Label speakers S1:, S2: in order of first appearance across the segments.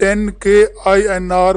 S1: 10K INR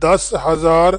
S1: 10,000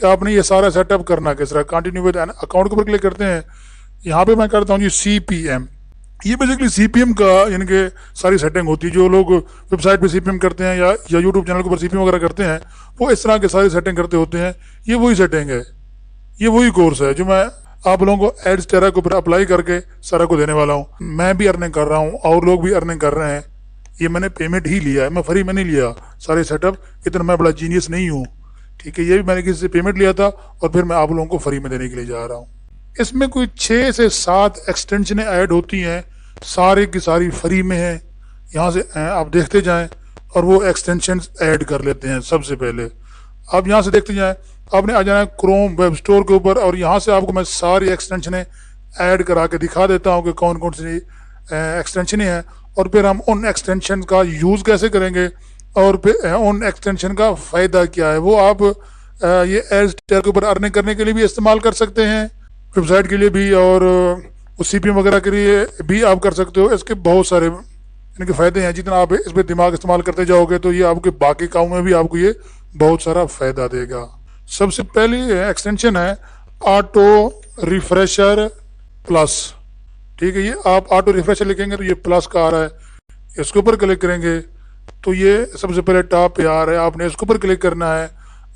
S1: کہ آپ نے یہ سارا سیٹ اپ کرنا کس طرح. کنٹینیو ود اکاؤنٹ کے اوپر کلک کرتے ہیں. یہاں پہ میں کرتا ہوں جی سی پی ایم. یہ بیسکلی سی پی ایم کا یعنی کہ ساری سیٹنگ ہوتی ہے. جو لوگ ویب سائٹ پہ سی پی ایم کرتے ہیں یا یوٹیوب چینل کے اوپر سی پی ایم وغیرہ کرتے ہیں وہ اس طرح کے ساری سیٹنگ کرتے ہوتے ہیں. یہ وہی سیٹنگ ہے, یہ وہی کورس ہے جو میں آپ لوگوں کو ایڈز ٹیرا کے اوپر اپلائی کر کے سارا کو دینے والا ہوں. میں بھی ارننگ کر رہا ہوں اور لوگ بھی ارننگ کر رہے ہیں. یہ میں نے پیمنٹ ہی لیا ہے, میں فری میں نہیں لیا سارے سیٹ اپ. اتنا میں بڑا جینیس نہیں ہوں, ٹھیک ہے. یہ بھی میں نے کسی سے پیمنٹ لیا تھا اور پھر میں آپ لوگوں کو فری میں دینے کے لیے جا رہا ہوں. اس میں کوئی 6 سے 7 ایکسٹینشنیں ایڈ ہوتی ہیں, سارے کی ساری فری میں ہیں. یہاں سے آپ دیکھتے جائیں اور وہ ایکسٹینشنز ایڈ کر لیتے ہیں. سب سے پہلے آپ یہاں سے دیکھتے جائیں, آپ نے آ جانا ہے کروم ویب اسٹور کے اوپر اور یہاں سے آپ کو میں ساری ایکسٹینشنیں ایڈ کرا کے دکھا دیتا ہوں کہ کون کون سی ایکسٹینشنیں ہیں, اور پھر ہم ان ایکسٹینشن کا یوز کیسے کریں گے اور پھر ان ایکسٹینشن کا فائدہ کیا ہے. وہ آپ یہ ایڈز ٹیگ کے اوپر ارننگ کرنے کے لیے بھی استعمال کر سکتے ہیں, ویب سائٹ کے لیے بھی, اور سی پی ایم وغیرہ کے لیے بھی آپ کر سکتے ہو. اس کے بہت سارے ان کے فائدے ہیں. جتنا آپ اس پہ دماغ استعمال کرتے جاؤ گے تو یہ آپ کے باقی کاموں میں بھی آپ کو یہ بہت سارا فائدہ دے گا. سب سے پہلی ایکسٹینشن ہے آٹو ریفریشر پلس, ٹھیک ہے. یہ آپ آٹو ریفریشر لکھیں گے تو یہ پلس کا آ رہا ہے, اس کے اوپر کلک کریں گے تو یہ سب سے پہلے ٹاپ پہ آ رہا ہے. آپ نے اس کے اوپر کلک کرنا ہے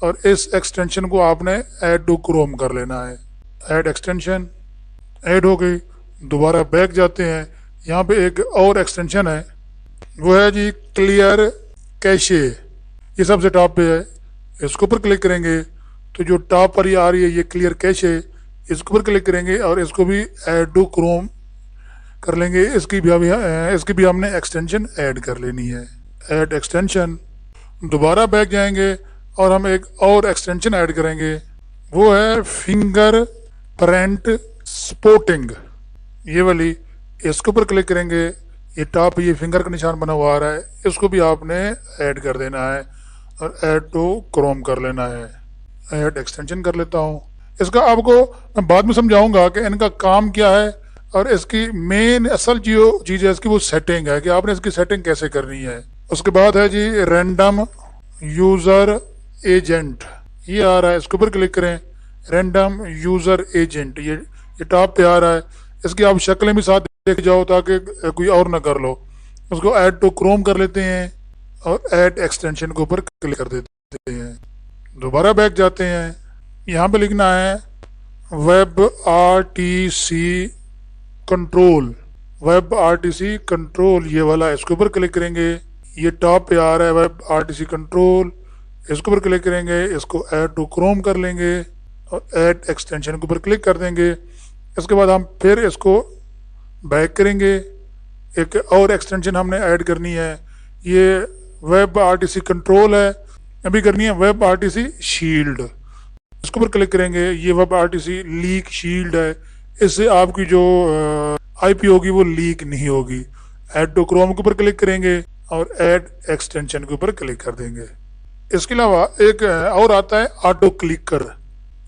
S1: اور اس ایکسٹینشن کو آپ نے ایڈ ٹو کروم کر لینا ہے. ایڈ ایکسٹینشن ایڈ ہو گئی. دوبارہ بیک جاتے ہیں. یہاں پہ ایک اور ایکسٹینشن ہے, وہ ہے جی کلیئر کیشے. یہ سب سے ٹاپ پہ ہے. اس کے اوپر کلک کریں گے تو جو ٹاپ پر یہ آ رہی ہے یہ کلیئر کیشے, اس کے اوپر کلک کریں گے اور اس کو بھی ایڈ ٹو کروم کر لیں گے. اس کی بھی ہم نے ایکسٹینشن ایڈ کر لینی ہے. Add extension. دوبارہ بیک جائیں گے اور ہم ایک اور ایکسٹینشن ایڈ کریں گے, وہ ہے فنگر پرنٹ سپورٹنگ. یہ والی اس کے اوپر کلک کریں گے. یہ ٹاپ یہ فنگر کا نشان بنا ہوا آ رہا ہے, اس کو بھی آپ نے ایڈ کر دینا ہے اور ایڈ ٹو کروم کر لینا ہے. ایڈ ایکسٹینشن کر لیتا ہوں. اس کا آپ کو میں بعد میں سمجھاؤں گا کہ ان کا کام کیا ہے, اور اس کی مین اصل جو چیز ہے اس کی وہ سیٹنگ ہے کہ آپ نے اس کی سیٹنگ کیسے کرنی ہے. اس کے بعد ہے جی رینڈم یوزر ایجنٹ. یہ آ رہا ہے, اس کے اوپر کلک کریں. رینڈم یوزر ایجنٹ یہ ٹاپ پہ آ رہا ہے. اس کی آپ شکلیں بھی ساتھ دیکھ جاؤ تاکہ کوئی اور نہ کر لو. اس کو ایڈ ٹو کروم کر لیتے ہیں اور ایڈ ایکسٹینشن کے اوپر کلک کر دیتے ہیں. دوبارہ بیک جاتے ہیں. یہاں پہ لکھنا ہے web R T C control. Web R T C control یہ والا, اس کے اوپر کلک کریں گے. یہ ٹاپ پہ آ رہا ہے web R T C control. اس کے اوپر کلک کریں گے. اس کو ایڈ ٹو کروم کر لیں گے اور ایڈ ایکسٹینشن کے اوپر کلک کر دیں گے. اس کے بعد ہم پھر اس کو بیک کریں گے. ایک اور ایکسٹینشن ہم نے ایڈ کرنی ہے. یہ web R T C control ہے, ابھی کرنی ہے web R T C shield. اس کے اوپر کلک کریں گے. یہ web R T C leak shield ہے. اس سے آپ کی جو آئی پی ہوگی وہ لیک نہیں ہوگی. ایڈ ٹو کروم کے اوپر کلک کریں گے اور ایڈ ایکسٹینشن کے اوپر کلک کر دیں گے. اس کے علاوہ ایک اور آتا ہے آٹو کلکر.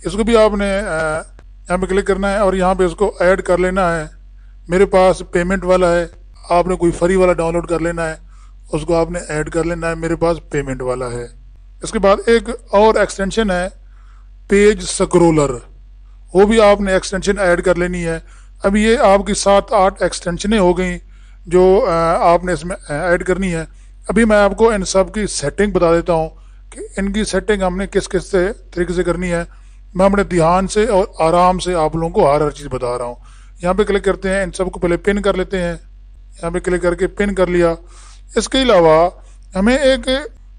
S1: اس کو بھی آپ نے یہاں پہ کلک کرنا ہے اور یہاں پہ اس کو ایڈ کر لینا ہے. میرے پاس پیمنٹ والا ہے, آپ نے کوئی فری والا ڈاؤن لوڈ کر لینا ہے, اس کو آپ نے ایڈ کر لینا ہے. میرے پاس پیمنٹ والا ہے. اس کے بعد ایک اور ایکسٹینشن ہے پیج سکرولر. وہ بھی آپ نے ایکسٹینشن ایڈ کر لینی ہے. اب یہ آپ کی 7-8 ایکسٹینشنیں ہو گئیں جو آپ نے اس میں ایڈ کرنی ہے. ابھی میں آپ کو ان سب کی سیٹنگ بتا دیتا ہوں کہ ان کی سیٹنگ ہم نے کس کس سے طریقے سے کرنی ہے. میں اپنے دھیان سے اور آرام سے آپ لوگوں کو ہر چیز بتا رہا ہوں. یہاں پہ کلک کرتے ہیں. ان سب کو پہلے پن کر لیتے ہیں. یہاں پہ کلک کر کے پن کر لیا. اس کے علاوہ ہمیں ایک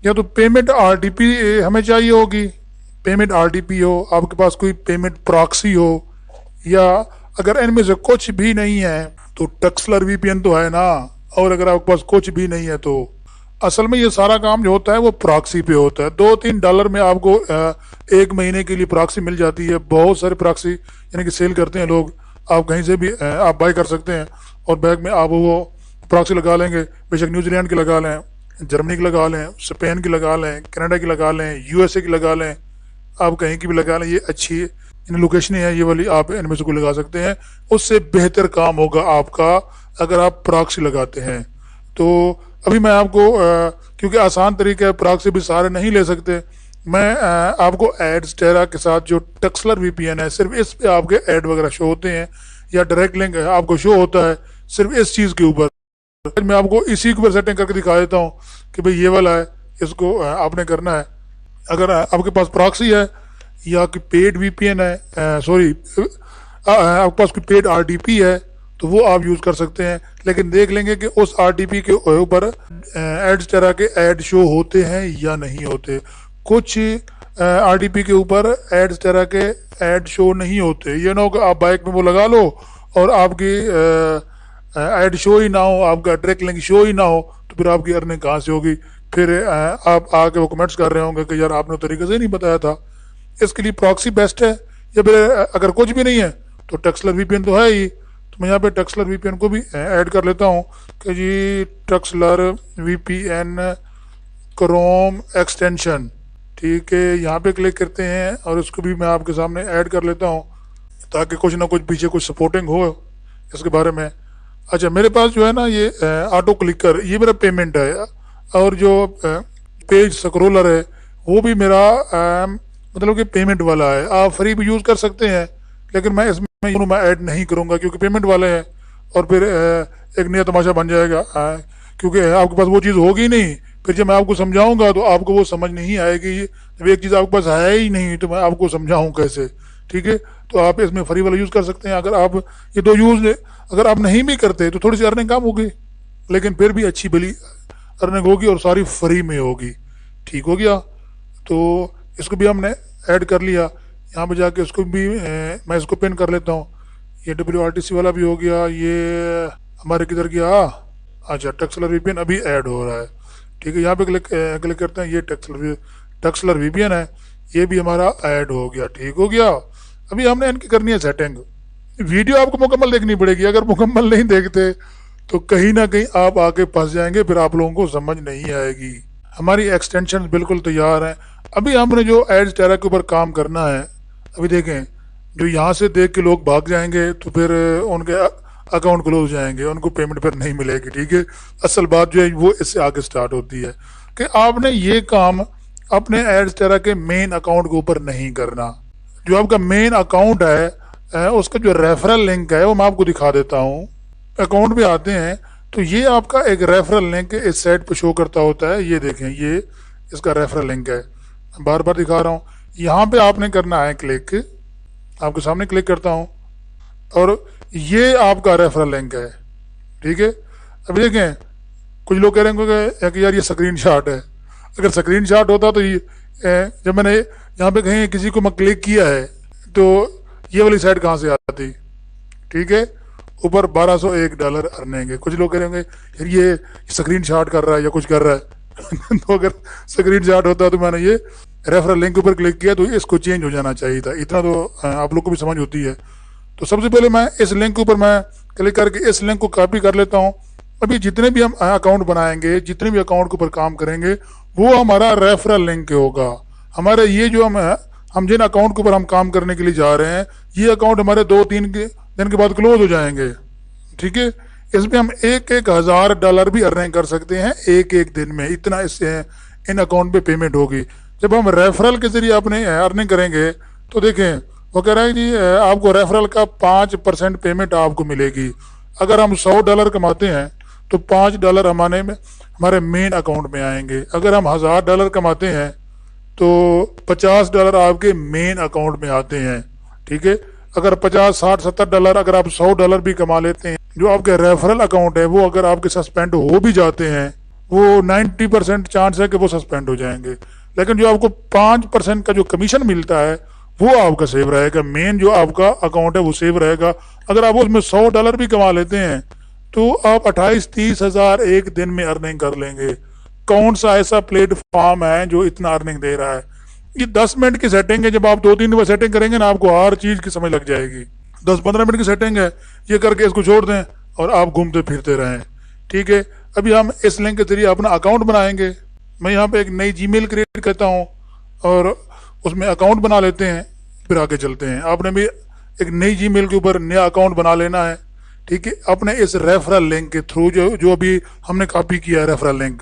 S1: یا تو پیمنٹ آر ٹی پی ہمیں چاہیے ہوگی. پیمنٹ آر ٹی پی ہو, آپ کے پاس کوئی پیمنٹ پراکسی ہو, یا اگر ان میں سے کچھ بھی نہیں ہے تو ٹکسلر وی پی این تو ہے نا. اور اگر آپ کے پاس کچھ بھی نہیں ہے تو اصل میں یہ سارا کام جو ہوتا ہے وہ پراکسی پہ ہوتا ہے. $2-3 میں آپ کو 1 مہینے کے لیے پراکسی مل جاتی ہے. بہت سارے پراکسی یعنی کہ سیل کرتے ہیں لوگ. آپ کہیں سے بھی آپ بائی کر سکتے ہیں اور بیگ میں آپ وہ پراکسی لگا لیں گے. بے شک نیوزی لینڈ کی لگا لیں, جرمنی کی لگا لیں, اسپین کی لگا لیں, کینیڈا کی لگا لیں, یو ایس اے کی لگا لیں, آپ کہیں کی بھی لگا لیں. یہ اچھی لوکیشنیں ہیں یہ والی, آپ ان میں سے کوئی لگا سکتے ہیں. اس سے بہتر کام ہوگا آپ کا اگر آپ پراکسی لگاتے ہیں. تو ابھی میں آپ کو کیونکہ آسان طریقہ ہے, پراکسی بھی سارے نہیں لے سکتے, میں آپ کو ایڈز ٹیرا کے ساتھ جو ٹیکسلر وی پی این ہے صرف اس پہ آپ کے ایڈ وغیرہ شو ہوتے ہیں، یا ڈائریکٹ لنک آپ کو شو ہوتا ہے صرف اس چیز کے اوپر۔ میں آپ کو اسی کے اوپر سیٹنگ کر کے دکھا دیتا ہوں کہ بھئی یہ والا ہے، اس کو آپ نے کرنا ہے۔ اگر آپ کے پاس پراکسی ہے یا کہ پیڈ وی پی این ہے، سوری آپ کے پاس کوئی پیڈ آر ڈی پی ہے تو وہ آپ یوز کر سکتے ہیں، لیکن دیکھ لیں گے کہ اس آر ڈی پی کے اوپر ایڈز طرح کے ایڈ شو ہوتے ہیں یا نہیں ہوتے۔ کچھ آر ڈی پی کے اوپر ایڈز طرح کے ایڈ شو نہیں ہوتے، یہ نہ ہو کہ آپ بائک میں وہ لگا لو اور آپ کی ایڈ شو ہی نہ ہو، آپ کا ڈائریکٹ لنک شو ہی نہ ہو، تو پھر آپ کی ارننگ کہاں سے ہوگی؟ پھر آپ آ کے وہ کمنٹس کر رہے ہوں گے کہ یار آپ نے طریقے سے نہیں بتایا تھا۔ اس کے لیے پراکسی بیسٹ ہے، یا پھر اگر کچھ بھی نہیں ہے تو ٹیکسلر وی پی این تو ہے ہی، تو میں یہاں پہ ٹیکسلر وی پی این کو بھی ایڈ کر لیتا ہوں کہ جی ٹیکسلر وی پی این کروم ایکسٹینشن، ٹھیک ہے، یہاں پہ کلک کرتے ہیں اور اس کو بھی میں آپ کے سامنے ایڈ کر لیتا ہوں تاکہ کچھ نہ کچھ پیچھے کچھ سپورٹنگ ہو اس کے بارے میں۔ اچھا، میرے پاس جو ہے نا یہ آٹو کلکر، یہ میرا پیمنٹ ہے، اور جو پیج سکرولر ہے وہ بھی میرا مطلب کہ پیمنٹ والا ہے۔ آپ فری بھی یوز کر سکتے ہیں، لیکن میں اس میں ایڈ نہیں کروں گا کیونکہ پیمنٹ والے ہیں، اور پھر ایک نیا تماشا بن جائے گا، کیونکہ آپ کے پاس وہ چیز ہوگی نہیں۔ پھر جب میں آپ کو سمجھاؤں گا تو آپ کو وہ سمجھ نہیں آئے گی، جب ایک چیز آپ کے پاس ہے ہی نہیں تو میں آپ کو سمجھاؤں کیسے؟ ٹھیک ہے، تو آپ اس میں فری والا یوز کر سکتے ہیں۔ اگر آپ یہ دو یوز اگر آپ نہیں بھی کرتے تو تھوڑی سی ارننگ کم ہوگی، لیکن پھر بھی اچھی بلی ارننگ ہوگی اور ساری فری میں ہوگی۔ ٹھیک ہو گیا، تو اس کو بھی ہم نے ایڈ کر لیا۔ یہاں پہ جا کے اس کو بھی میں اس کو پن کر لیتا ہوں۔ یہ ڈبلیو آر ٹی سی والا بھی ہو گیا، یہ ہمارے کدھر گیا؟ اچھا، ٹیکسلر وی پی این ابھی ایڈ ہو رہا ہے۔ ٹھیک ہے، یہاں پہ کلک کرتے ہیں، یہ ٹیکسلر وی پی این ہے، یہ بھی ہمارا ایڈ ہو گیا۔ ٹھیک ہو گیا، ابھی ہم نے ان کی کرنی ہے سیٹنگ۔ ویڈیو آپ کو مکمل دیکھنی پڑے گی، اگر مکمل نہیں دیکھتے تو کہیں نہ کہیں آپ آگے پھنس جائیں گے، پھر آپ لوگوں کو سمجھ نہیں آئے گی۔ ہماری ایکسٹینشن بالکل تیار ہیں۔ ابھی ہم نے جو ایڈز ٹیرا کے اوپر کام کرنا ہے، ابھی دیکھیں، جو یہاں سے دیکھ کے لوگ بھاگ جائیں گے تو پھر ان کے اکاؤنٹ کلوز ہو جائیں گے، ان کو پیمنٹ پھر نہیں ملے گی۔ ٹھیک ہے، اصل بات جو ہے وہ اس سے آگے سٹارٹ ہوتی ہے کہ آپ نے یہ کام اپنے ایڈز ٹیرا کے مین اکاؤنٹ کے اوپر نہیں کرنا۔ جو آپ کا مین اکاؤنٹ ہے اس کا جو ریفرل لنک ہے وہ میں آپ کو دکھا دیتا ہوں۔ اکاؤنٹ پہ آتے ہیں تو یہ آپ کا ایک ریفرل لنک اس سائٹ پہ شو کرتا ہوتا ہے، یہ دیکھیں، یہ اس کا ریفرل لنک ہے، بار بار دکھا رہا ہوں۔ یہاں پہ آپ نے کرنا ہے کلک، آپ کے سامنے کلک کرتا ہوں، اور یہ آپ کا ریفرل لنک ہے۔ ٹھیک ہے، اب دیکھیں، کچھ لوگ کہہ رہے ہیں کہ یار یہ اسکرین شاٹ ہے۔ اگر اسکرین شاٹ ہوتا تو جب میں نے یہاں پہ کہیں کسی کو میں کلک کیا ہے تو یہ والی سائٹ کہاں سے آتی؟ ٹھیک ہے، اوپر $1201 ارننگ ہے۔ کچھ لوگ کہہ رہے ہوں گے یار یہ اسکرین شاٹ کر رہا ہے یا کچھ کر رہا ہے تو اگر اسکرین شاٹ ہوتا تو میں نے یہ ریفرل لنک اوپر کلک کیا تو اس کو چینج ہو جانا چاہیے تھا، اتنا تو آپ لوگ کو بھی سمجھ ہوتی ہے۔ تو سب سے پہلے میں اس لنک کے اوپر میں کلک کر کے اس لنک کو کاپی کر لیتا ہوں۔ ابھی جتنے بھی ہم اکاؤنٹ بنائیں گے، جتنے بھی اکاؤنٹ کے اوپر کام کریں گے، وہ ہمارا ریفرل لنک ہوگا۔ ہمارے یہ جو ہم جن اکاؤنٹ کے اوپر ہم کام کرنے کے لیے جا رہے ہیں، یہ اکاؤنٹ ہمارے 2-3 دن کے بعد کلوز ہو جائیں گے۔ ٹھیک ہے، اس میں ہم $1,000 بھی ارننگ کر سکتے ہیں ایک دن میں، اتنا اس سے ان اکاؤنٹ پہ پیمنٹ ہوگی۔ جب ہم ریفرل کے ذریعے اپنے ارننگ کریں گے تو دیکھیں وہ کہہ رہا ہے جی آپ کو ریفرل کا 5% پیمنٹ آپ کو ملے گی۔ اگر ہم $100 کماتے ہیں تو $5 ہمارے مین اکاؤنٹ میں آئیں گے۔ اگر ہم $1,000 کماتے ہیں تو $50 آپ کے مین اکاؤنٹ میں آتے ہیں۔ ٹھیک ہے، اگر $50, $60, $70 اگر آپ $100 بھی کما لیتے ہیں، جو آپ کے ریفرل اکاؤنٹ ہے وہ اگر آپ کے سسپینڈ ہو بھی جاتے ہیں، وہ 90% چانس ہے کہ وہ سسپینڈ ہو جائیں گے، لیکن جو آپ کو 5% کا جو کمیشن ملتا ہے وہ آپ کا سیو رہے گا۔ مین جو آپ کا اکاؤنٹ ہے وہ سیو رہے گا۔ اگر آپ اس میں $100 بھی کما لیتے ہیں تو آپ 28-30 ہزار ایک دن میں ارننگ کر لیں گے۔ کون سا ایسا پلیٹ فارم ہے جو اتنا ارننگ دے رہا ہے؟ یہ 10 منٹ کی سیٹنگ ہے، جب آپ 2-3 دن سیٹنگ کریں گے نا آپ کو ہر چیز کی سمجھ لگ جائے گی۔ 10-15 منٹ کی سیٹنگ ہے، یہ کر کے اس کو چھوڑ دیں اور آپ گھومتے پھرتے رہیں۔ ٹھیک ہے، ابھی ہم اس لنک کے ذریعے اپنا اکاؤنٹ بنائیں گے۔ میں یہاں پہ ایک نئی جی میل کریٹ کرتا ہوں اور اس میں اکاؤنٹ بنا لیتے ہیں، پھر آگے چلتے ہیں۔ آپ نے بھی ایک نئی جی میل کے اوپر نیا اکاؤنٹ بنا لینا ہے۔ ٹھیک ہے، اپنے اس ریفرل لنک کے تھرو جو ابھی ہم نے کاپی کیا ہے ریفرل لنک،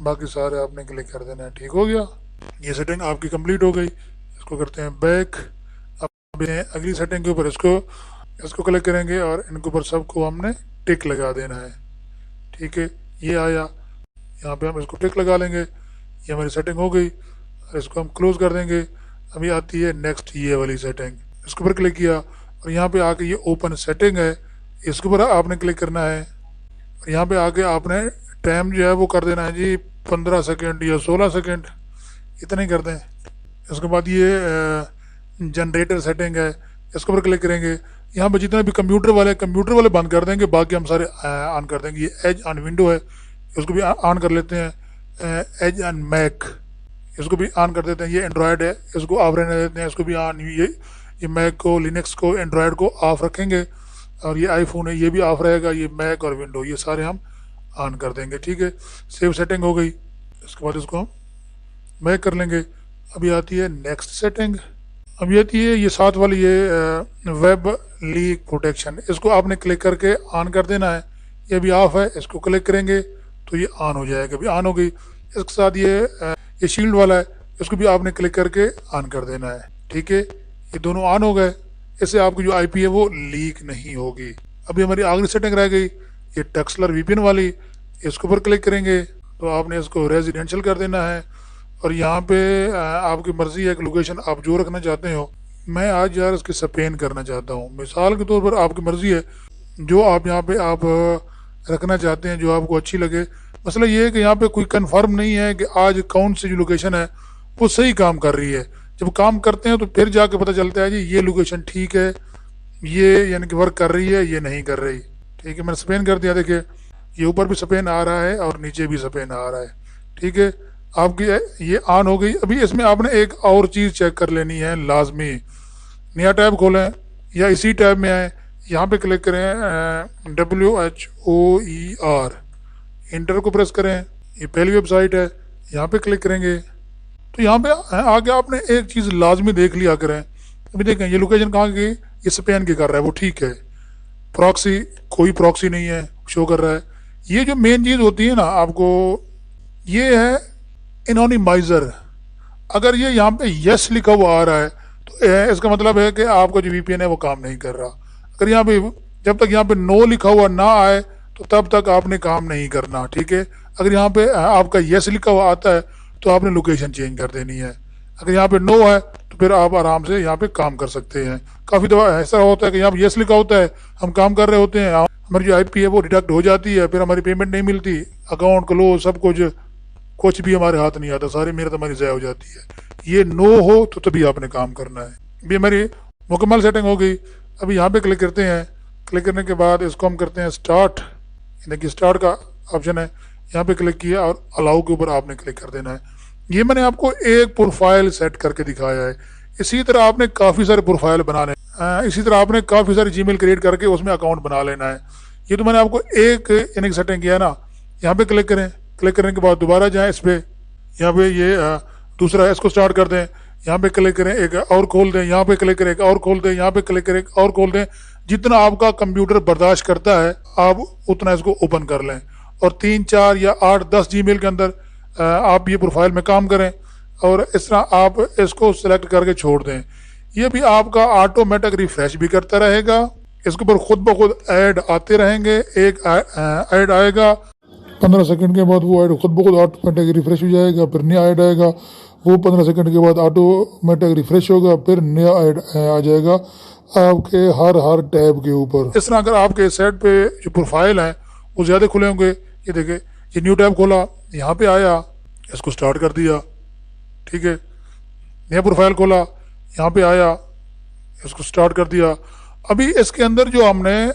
S1: باقی سارے آپ نے کلک کر دینا ہے. ٹھیک ہو گیا, یہ سیٹنگ آپ کی کمپلیٹ ہو گئی. اس کو کرتے ہیں بیک. اب اگلی سیٹنگ کے اوپر اس کو کلک کریں گے اور ان کے اوپر سب کو ہم نے ٹک لگا دینا ہے. ٹھیک ہے, یہ آیا, یہاں پہ ہم اس کو ٹک لگا لیں گے. یہ ہماری سیٹنگ ہو گئی اور اس کو ہم کلوز کر دیں گے. ابھی آتی ہے نیکسٹ یہ والی سیٹنگ. اس کے اوپر کلک کیا اور یہاں پہ آ کے یہ اوپن سیٹنگ ہے, اس کے اوپر آپ نے کلک کرنا ہے. اور یہاں پہ آ کے آپ نے ٹائم جو ہے وہ کر دینا ہے جی 15 سیکنڈ یا 16 سیکنڈ, اتنا ہی کر دیں. اس کے بعد یہ جنریٹر سیٹنگ ہے, اس کے اوپر کلک کریں گے. یہاں پہ جتنے بھی کمپیوٹر والے بند کر دیں گے, باقی ہم سارے آن کر دیں گے. یہ ایج آن ونڈو ہے, اس کو بھی آن کر لیتے ہیں. ایج آن میک, اس کو بھی آن کر دیتے ہیں. یہ اینڈرائڈ ہے, اس کو آف رہنے دیتے ہیں, اس کو بھی آن. یہ میک کو, لینکس کو, اینڈرائڈ کو آف رکھیں گے. اور یہ آئی فون ہے, یہ بھی آف رہے گا. یہ میک اور ونڈو یہ سارے ہم آن کر دیں گے. ٹھیک ہے, سیو سیٹنگ ہو گئی. اس کے بعد اس کو ہم میک کر لیں گے. ابھی آتی ہے نیکسٹ سیٹنگ. ابھی آتی ہے یہ ساتھ والی یہ ویب لیک پروٹیکشن, اس کو آپ نے کلک کر کے آن کر دینا ہے. یہ ابھی آف ہے, اس کو کلک کریں گے تو یہ آن ہو جائے گا. ابھی آن ہو گئی. اس کے ساتھ یہ شیلڈ والا ہے, اس کو بھی آپ نے کلک کر کے آن کر دینا ہے. ٹھیک ہے, یہ دونوں آن ہو گئے. اس سے آپ کی جو آئی پی ہے وہ لیک نہیں ہوگی. ابھی ہماری آخری سیٹنگ رہ گئی یہ ٹیکسلر وی پی این والی. اس کے اوپر کلک کریں گے تو آپ نے اس کو ریزیڈینشیل کر دینا ہے. اور یہاں پہ آپ کی مرضی ہے کہ لوکیشن آپ جو رکھنا چاہتے ہو. میں آج یار اس کی اسپین کرنا چاہتا ہوں. مثال کے طور پر آپ کی مرضی ہے جو آپ یہاں پہ آپ رکھنا چاہتے ہیں, جو آپ کو اچھی لگے. مسئلہ یہ ہے کہ یہاں پہ کوئی کنفرم نہیں ہے کہ آج کون سی جو لوکیشن ہے وہ صحیح کام کر رہی ہے. جب کام کرتے ہیں تو پھر جا کے پتہ چلتا ہے جی یہ لوکیشن ٹھیک ہے, یہ یعنی کہ ورک کر رہی ہے, یہ نہیں کر رہی. ٹھیک ہے, میں نے اسپین کر دیا. دیکھیے یہ اوپر بھی اسپین آ رہا ہے اور نیچے بھی اسپین آ رہا ہے. ٹھیک ہے, آپ کی یہ آن ہو گئی. ابھی اس میں آپ نے ایک اور چیز چیک کر لینی ہے لازمی. نیا ٹیب کھولیں یا اسی ٹیب میں آئیں, یہاں پہ کلک کریں WHOER, انٹر کو پریس کریں. یہ پہلی ویب سائٹ ہے, یہاں پہ کلک کریں گے تو یہاں پہ آگے آپ نے ایک چیز لازمی دیکھ لیا کریں. ابھی دیکھیں یہ لوکیشن کہاں کی, یہ اسپین کی کر رہا ہے, وہ ٹھیک ہے. پراکسی, کوئی پراکسی نہیں ہے, شو کر رہا ہے. یہ جو مین چیز ہوتی ہے نا آپ کو, یہ ہے انونیمائزر. اگر یہ یہاں پہ یس لکھا ہوا آ رہا ہے تو اس کا مطلب ہے کہ آپ کا جو وی پی این ہے وہ کام نہیں کر رہا. اگر یہاں پہ جب تک یہاں پہ نو لکھا ہوا نہ آئے تو تب تک آپ نے کام نہیں کرنا. ٹھیک ہے, اگر یہاں پہ آپ کا یس لکھا ہوا آتا ہے تو آپ نے لوکیشن چینج کر دینی ہے. اگر یہاں پہ نو ہے تو پھر آپ آرام سے یہاں پہ کام کر سکتے ہیں. کافی دفعہ ایسا ہوتا ہے کہ یہاں پہ یس لکھا ہوتا ہے, ہم کام کر رہے ہوتے ہیں, ہماری جو آئی پی ہے وہ ڈیڈکٹ ہو جاتی ہے, پھر ہماری پیمنٹ نہیں ملتی, اکاؤنٹ کلوز, سب کچھ بھی ہمارے ہاتھ نہیں آتا, ساری محنت ہماری ضائع ہو جاتی ہے. یہ نو ہو تو تبھی آپ نے کام کرنا ہے. ابھی ہماری مکمل سیٹنگ ہو گئی. ابھی یہاں پہ کلک کرتے ہیں. کلک کرنے کے بعد اس کو ہم کرتے ہیں اسٹارٹ. دیکھیے اسٹارٹ کا آپشن ہے, یہاں پہ کلک کیا اور الاؤ کے اوپر آپ نے کلک کر دینا ہے. یہ میں نے آپ کو ایک پروفائل سیٹ کر کے دکھایا ہے. اسی طرح آپ نے کافی سارے پروفائل بنانے, اسی طرح آپ نے کافی سارے جی میل کریٹ کر کے اس میں اکاؤنٹ بنا لینا ہے. یہ تو میں نے آپ کو ایک یعنی سیٹنگ کیا ہے نا. یہاں پہ کلک کریں, کلک کرنے کے بعد دوبارہ جائیں اس پہ, یہاں پہ یہ دوسرا ہے, اس کو اسٹارٹ کر دیں. یہاں پہ کلک کریں, ایک اور کھول دیں. یہاں پہ کلک کریں, ایک اور کھول دیں. یہاں پہ کلک کریں, ایک اور کھول دیں. جتنا آپ کا کمپیوٹر برداشت کرتا ہے آپ اتنا اس کو اوپن کر لیں. اور 3 4 یا 8 10 جی میل کے اندر آپ یہ پروفائل میں کام کریں, اور اس طرح آپ اس کو سلیکٹ کر کے چھوڑ دیں. یہ بھی آپ کا آٹومیٹک ریفریش بھی کرتا رہے گا. اس کے اوپر خود بخود ایڈ آتے رہیں گے. ایک ایڈ آئے گا 15 سیکنڈ کے بعد, وہ ایڈ خود بخود آٹومیٹک ریفریش ہو جائے گا. پھر نیا ایڈ آئے گا, وہ 15 سیکنڈ کے بعد آٹومیٹک ریفریش ہوگا. پھر نیا ایڈ آ جائے گا آپ کے ہر ٹیب کے اوپر. اس طرح اگر آپ کے سیٹ پہ جو پروفائل ہیں وہ زیادہ کھلے ہوں گے. یہ دیکھیں, یہ نیو ٹیب کھولا, یہاں پہ آیا, اس کو سٹارٹ کر دیا. ٹھیک ہے, نیا پروفائل کھولا, یہاں پہ آیا, اس کو سٹارٹ کر دیا. ابھی اس کے اندر جو ہم نے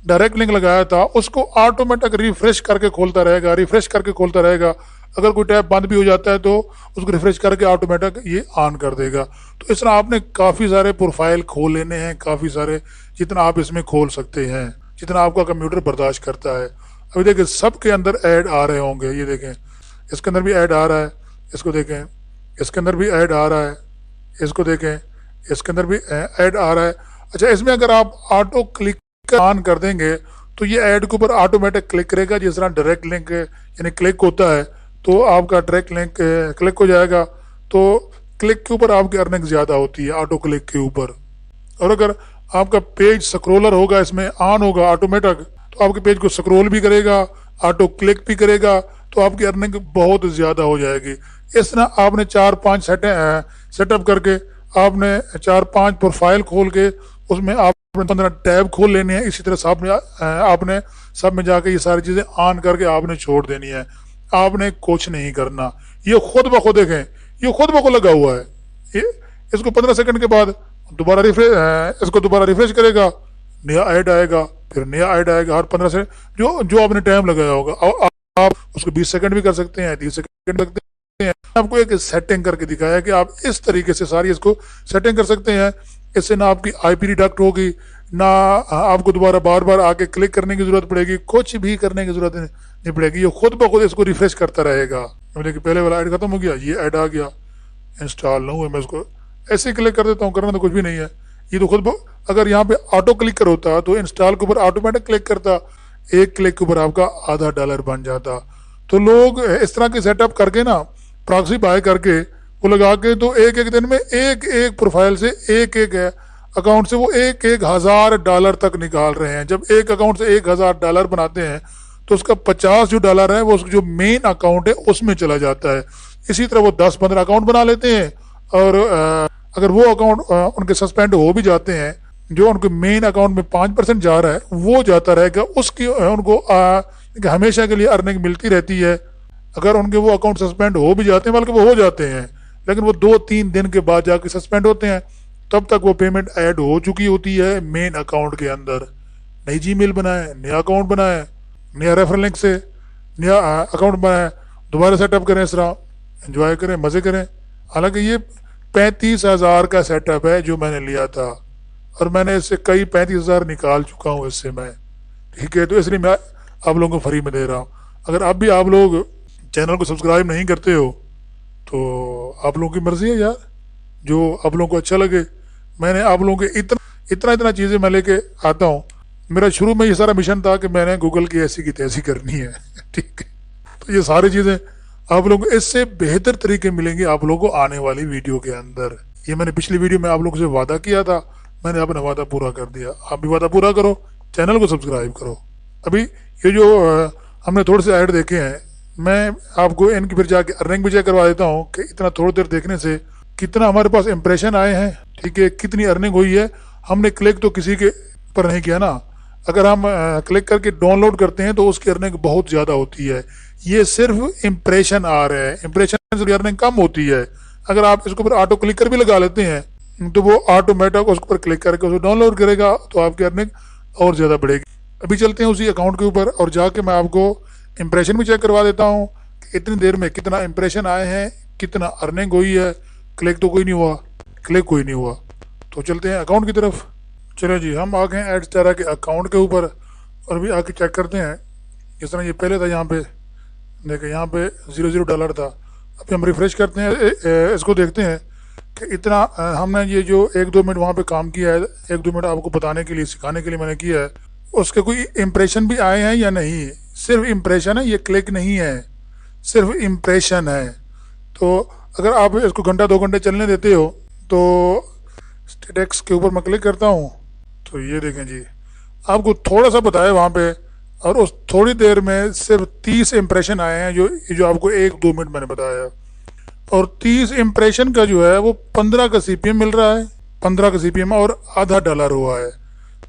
S1: ڈائریکٹ لنک لگایا تھا اس کو آٹومیٹک ریفریش کر کے کھولتا رہے گا, ریفریش کر کے کھولتا رہے گا. اگر کوئی ٹیب بند بھی ہو جاتا ہے تو اس کو ریفریش کر کے آٹومیٹک یہ آن کر دے گا. تو اس طرح آپ نے کافی سارے پروفائل کھول لینے ہیں, کافی سارے, جتنا آپ اس میں کھول سکتے ہیں, جتنا آپ کا کمپیوٹر برداشت کرتا ہے. ابھی دیکھیں سب کے اندر ایڈ آ رہے ہوں گے. یہ دیکھیں اس کے اندر بھی ایڈ آ رہا ہے, اس کو دیکھیں, اس کے اندر بھی ایڈ آ رہا ہے, اس کو دیکھیں, اس کے اندر بھی ایڈ آ رہا ہے. اچھا, اس میں اگر آپ آٹو کلک آن کر دیں گے تو یہ ایڈ کے اوپر آٹومیٹک کلک کرے گا. جس طرح ڈائریکٹ لنک یعنی کلک ہوتا ہے تو آپ کا ڈائریکٹ لنک کلک ہو جائے گا، تو کلک کے اوپر آپ کی ارننگ زیادہ ہوتی ہے آٹو کلک کے اوپر. اور اگر آپ کا پیج سکرولر ہوگا، اس میں آن ہوگا آٹومیٹک، تو آپ کے پیج کو سکرول بھی کرے گا، آٹو کلک بھی کرے گا، تو آپ کی ارننگ بہت زیادہ ہو جائے گی. اس طرح آپ نے 4-5 سیٹ اپ کر کے، آپ نے 4-5 پروفائل کھول کے، اس میں آپ نے 15 ٹیب کھول لینے ہیں. اسی طرح آپ نے سب میں جا کے یہ ساری چیزیں آن کر کے آپ نے چھوڑ دینی ہے. آپ نے کچھ نہیں کرنا، یہ خود بخود دیکھیں، یہ خود بخود لگا ہوا ہے. اس کو 15 سیکنڈ کے بعد دوبارہ اس کو دوبارہ ریفریش کرے گا، نیا ایڈ آئے گا، پھر نیا ایڈ آئے گا ہر 15 سیکنڈ. جو آپ نے ٹائم لگایا ہوگا، آپ اس کو 20 سیکنڈ بھی کر سکتے ہیں، 30 سیکنڈ بھی کرتے ہیں. آپ کو ایک سیٹنگ کر کے دکھایا کہ آپ اس طریقے سے ساری اس کو سیٹنگ کر سکتے ہیں. اس سے نہ آپ کی آئی پی ریڈکٹ ہوگی، نہ آپ کو دوبارہ بار بار آ کے کلک کرنے کی ضرورت پڑے گی، کچھ بھی کرنے کی ضرورت نہیں پڑے گی. یہ خود بخود اس کو ریفریش کرتا رہے گا. لیکن پہلے والا ایڈ ختم ہو گیا، یہ ایڈ آ گیا، انسٹال نہ ہوئے، میں اس کو ایسے کلک کر دیتا ہوں، کرنا تو کچھ بھی نہیں ہے. یہ تو خود اگر یہاں پہ آٹو کلک کر ہوتا تو انسٹال کے اوپر آٹومیٹک کلک کرتا، ایک کلک کے اوپر آپ کا $0.5 بن جاتا. تو لوگ اس طرح کے سیٹ اپ کر کے نا، پراکسی بائی کر کے وہ لگا کے، تو ایک دن میں ایک پروفائل سے ایک اکاؤنٹ سے وہ $1,000 تک نکال رہے ہیں. جب ایک اکاؤنٹ سے $1,000 بناتے ہیں تو اس کا $50 ہے وہ جو مین اکاؤنٹ ہے اس میں چلا جاتا ہے. اسی طرح وہ 10-15 اکاؤنٹ بنا لیتے ہیں، اور اگر وہ اکاؤنٹ ان کے سسپینڈ ہو بھی جاتے ہیں، جو ان کے مین اکاؤنٹ میں 5% جا رہا ہے وہ جاتا رہے گا، اس کی ان کو ہمیشہ کے لیے ارننگ ملتی رہتی ہے. اگر ان کے وہ اکاؤنٹ سسپینڈ ہو بھی جاتے ہیں، بلکہ وہ ہو جاتے ہیں، لیکن وہ 2-3 دن کے بعد جا کے سسپینڈ ہوتے ہیں، تب تک وہ پیمنٹ ایڈ ہو چکی ہوتی ہے مین اکاؤنٹ کے اندر. نئی جی میل بنائیں، نیا اکاؤنٹ بنائیں، نیا ریفر لنک سے نیا اکاؤنٹ بنائیں، دوبارہ سیٹ اپ کریں، اس طرح انجوائے کریں، مزے کریں. حالانکہ یہ 35,000 کا سیٹ اپ ہے جو میں نے لیا تھا، اور میں نے اس سے کئی 35,000 نکال چکا ہوں اس سے میں. ٹھیک ہے، تو اس لیے میں آپ لوگوں کو فری میں دے رہا ہوں. اگر اب بھی آپ لوگ چینل کو سبسکرائب نہیں کرتے ہو تو آپ لوگوں کی مرضی ہے یار، جو آپ لوگوں کو اچھا لگے. میں نے آپ لوگوں کے اتنا چیزیں میں لے کے آتا ہوں. میرا شروع میں یہ سارا مشن تھا کہ میں نے گوگل کی ایسی کی تیسی کرنی ہے. ٹھیک ہے، تو یہ ساری چیزیں آپ لوگوں کو اس سے بہتر طریقے ملیں گے آپ لوگوں کو آنے والی ویڈیو کے اندر. یہ میں نے پچھلی ویڈیو میں آپ لوگوں سے وعدہ کیا تھا، میں نے اپنا وعدہ پورا کر دیا. آپ بھی وعدہ پورا کرو، چینل کو سبسکرائب کرو. ابھی یہ جو ہم نے تھوڑے سے ایڈ دیکھے ہیں، میں آپ کو ان کی پھر جا کے ارننگ بھی چیک کروا دیتا ہوں کہ اتنا تھوڑی دیر دیکھنے سے کتنا ہمارے پاس امپریشن آئے ہیں. ٹھیک ہے، کتنی ارننگ ہوئی ہے. ہم نے کلک تو کسی کے پر نہیں کیا نا. اگر ہم کلک کر کے ڈاؤن لوڈ کرتے ہیں تو اس کی ارننگ بہت زیادہ ہوتی ہے. یہ صرف امپریشن آ رہے ہیں، امپریشن سے ارننگ کم ہوتی ہے. اگر آپ اس کے اوپر آٹو کلک کر بھی لگا لیتے ہیں تو وہ آٹومیٹک اس کے اوپر کلک کر کے اسے ڈاؤن لوڈ کرے گا، تو آپ کی ارننگ اور زیادہ بڑھے گی. ابھی چلتے ہیں اسی اکاؤنٹ کے اوپر اور جا کے میں آپ کو امپریشن بھی چیک کروا دیتا ہوں کہ اتنی دیر میں کتنا امپریشن آئے ہیں، کتنا ارننگ ہوئی ہے. کلک تو کوئی نہیں ہوا، کلک کوئی نہیں ہوا. تو چلتے ہیں اکاؤنٹ کی طرف. چلے جی، ہم آ گئے ہیں ایڈسٹیرا کے اکاؤنٹ کے اوپر، اور بھی آ کے چیک کرتے ہیں. جس طرح یہ پہلے تھا، یہاں پہ دیکھیں، یہاں پہ $0 تھا. ابھی ہم ریفریش کرتے ہیں، اس کو دیکھتے ہیں کہ اتنا ہم نے یہ جو 1-2 منٹ وہاں پہ کام کیا ہے، 1-2 منٹ آپ کو بتانے کے لیے، سکھانے کے لیے میں نے کیا ہے، اس کے کوئی امپریشن بھی آئے ہیں یا نہیں. صرف امپریشن ہے، یہ کلک نہیں ہے، صرف امپریشن ہے. تو اگر آپ اس کو گھنٹہ 2 گھنٹے چلنے دیتے ہو تو اسٹیٹکس کے اوپر میں کلک کرتا ہوں، تو یہ دیکھیں جی، آپ کو تھوڑا سا بتایا وہاں پہ، اور اس تھوڑی دیر میں صرف 30 امپریشن آئے ہیں، جو آپ کو 1-2 منٹ میں نے بتایا. اور 30 امپریشن کا جو ہے وہ 15 کا CPM مل رہا ہے، 15 کا CPM، اور $0.5 ہوا ہے.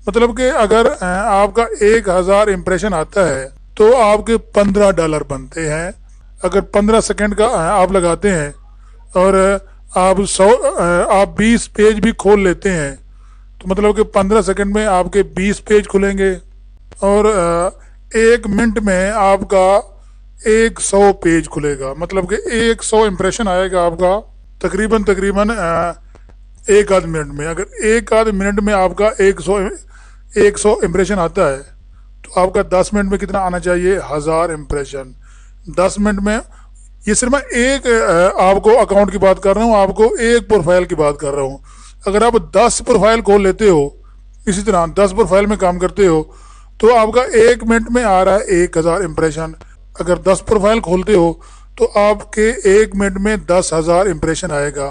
S1: مطلب کہ اگر آپ کا 1,000 امپریشن آتا ہے تو آپ کے $15 بنتے ہیں. اگر 15 سیکنڈ کا آپ لگاتے ہیں اور آپ 20 پیج بھی کھول لیتے ہیں، تو مطلب کہ 15 سیکنڈ میں آپ کے 20 پیج کھلیں گے، اور 1 منٹ میں آپ کا 100 پیج کھلے گا. مطلب کہ 100 امپریشن آئے گا آپ کا تقریباً 1 منٹ میں. اگر 1 منٹ میں آپ کا 100 امپریشن آتا ہے تو آپ کا 10 منٹ میں کتنا آنا چاہیے؟ 1000 امپریشن. 10 منٹ میں، یہ صرف میں ایک آپ کو اکاؤنٹ کی بات کر رہا ہوں، آپ کو ایک پروفائل کی بات کر رہا ہوں. اگر آپ 10 پروفائل کھول لیتے ہو، اسی طرح 10 پروفائل میں کام کرتے ہو، تو آپ کا 1 منٹ میں آ رہا ہے 1000 امپریشن. اگر 10 پروفائل کھولتے ہو تو آپ کے 1 منٹ میں 10,000 امپریشن آئے گا.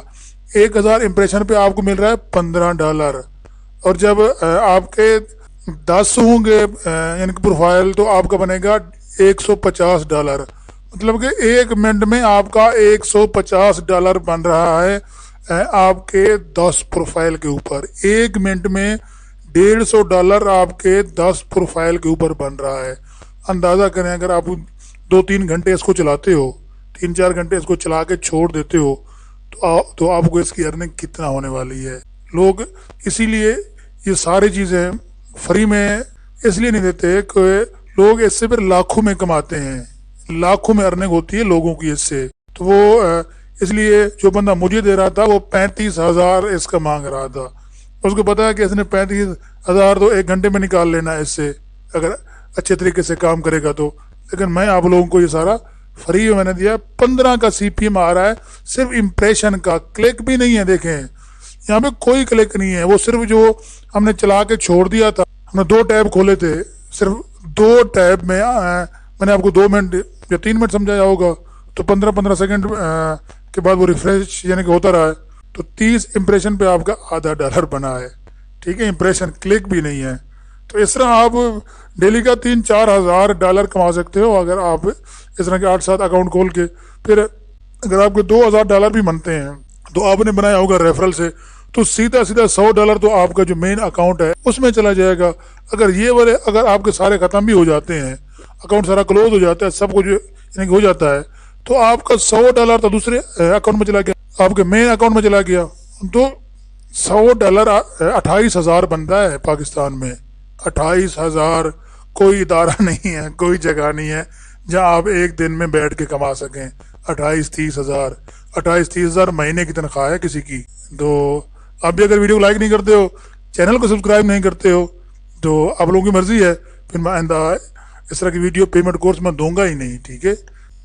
S1: 1,000 امپریشن پہ آپ کو مل رہا ہے $15. اور جب آپ کے 10 ہوں گے یعنی کہ پروفائل تو آپ کا بنے گا $150. مطلب کہ 1 منٹ میں آپ کا $150 بن رہا ہے آپ کے 10 پروفائل کے اوپر. 1 منٹ میں $150 آپ کے 10 پروفائل کے اوپر بن رہا ہے. اندازہ کریں اگر آپ 2-3 گھنٹے اس کو چلاتے ہو، 3-4 گھنٹے اس کو چلا کے چھوڑ دیتے ہو تو آپ کو اس کی ارننگ کتنا ہونے والی ہے. لوگ اسی لیے یہ ساری چیزیں فری میں اس لیے نہیں دیتے کہ لوگ اس سے پھر لاکھوں میں کماتے ہیں، لاکھوں میں ارننگ ہوتی ہے لوگوں کی اس سے. تو وہ اس لیے جو بندہ مجھے دے رہا تھا وہ 35,000 اس کا مانگ رہا تھا. اس کو پتا ہے کہ اس نے 35,000 تو 1 گھنٹے میں نکال لینا ہے اس سے اگر اچھے طریقے سے کام کرے گا تو. لیکن میں آپ لوگوں کو یہ سارا فری میں نے دیا. 15 کا CPM آ رہا ہے صرف امپریشن کا، کلک بھی نہیں ہے. دیکھیں یہاں پہ کوئی کلک نہیں ہے، وہ صرف جو ہم نے چلا کے چھوڑ دیا تھا. ہم نے 2 ٹیب کھولے تھے، صرف 2 ٹیب میں میں نے آپ کو 2 منٹ یا 3 منٹ سمجھایا ہوگا تو 15 سیکنڈ کے بعد وہ ریفریش یعنی کہ ہوتا رہا ہے تو 30 امپریشن پہ آپ کا $0.5 بنا ہے. ٹھیک ہے، امپریشن کلک بھی نہیں ہے. تو اس طرح آپ ڈیلی کا $3-4 ہزار کما سکتے ہو اگر آپ اس طرح کے 8-7 اکاؤنٹ کھول کے. پھر اگر آپ کے $2,000 بھی بنتے ہیں تو آپ نے بنایا ہوگا ریفرل سے تو سیدھا $100 تو آپ کا جو مین اکاؤنٹ ہے اس میں چلا جائے گا. اگر یہ والے اگر آپ کے سارے ختم بھی ہو جاتے ہیں، اکاؤنٹ سارا کلوز ہو جاتا ہے، سب کچھ یعنی کہ ہو جاتا ہے تو آپ کا $100 تو دوسرے اکاؤنٹ میں چلا گیا، آپ کے مین اکاؤنٹ میں چلا گیا. تو $100 28,000 بنتا ہے پاکستان میں. 28,000 کوئی ادارہ نہیں ہے، کوئی جگہ نہیں ہے جہاں آپ ایک دن میں بیٹھ کے کما سکیں. 28-30 ہزار مہینے کی تنخواہ ہے کسی کی. تو آپ بھی اگر ویڈیو کو لائک نہیں کرتے ہو، چینل کو سبسکرائب نہیں کرتے ہو تو آپ لوگوں کی مرضی ہے. پھر میں آئندہ اس طرح کی ویڈیو پیمنٹ کورس میں دوں گا ہی نہیں. ٹھیک ہے،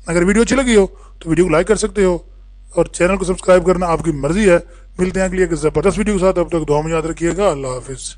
S1: اگر ویڈیو اچھی لگی ہو تو ویڈیو کو لائک کر سکتے ہو اور چینل کو سبسکرائب کرنا آپ کی مرضی ہے. ملتے ہیں اگلی ایک زبردست ویڈیو کے ساتھ، اب تک دعا میں یاد رکھیے گا. اللہ حافظ.